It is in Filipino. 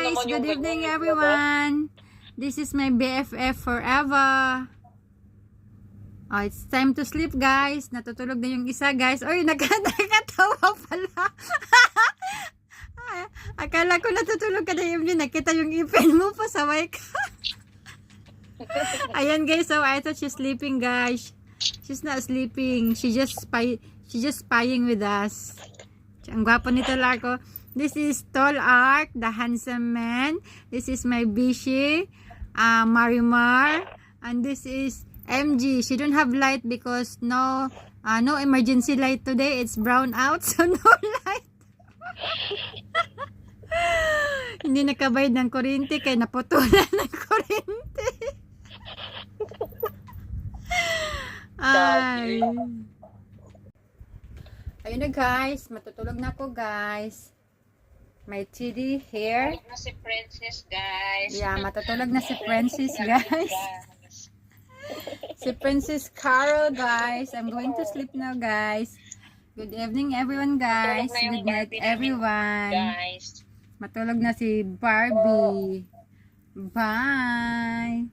guys! Good evening everyone! This is my BFF forever. Oh, it's time to sleep guys. Natutulog na yung isa guys. Oy, nakatawa pala. Akala ko natutulog ka na yung nakita yung ipin mo, pasaway ka. Ayan guys, so I thought she's sleeping guys. She's not sleeping. She's just spying with us. Ang gwapo nito Larko. This is Tall Ark, the handsome man. This is my Bishi, Marimar, and this is MG. She don't have light because no emergency light today. It's brown out, so no light. Hindi nakabayad ng kuryente kaya naputulan ng kuryente. Ay. Ayun na guys, matutulog na ako guys. May TD here. Matutulog na si Princess guys. Yeah, matutulog na si Princess guys. Si Princess Carol guys. I'm going to sleep now guys. Good evening everyone guys. Good night everyone. Guys. Matulog na si Barbie. Bye.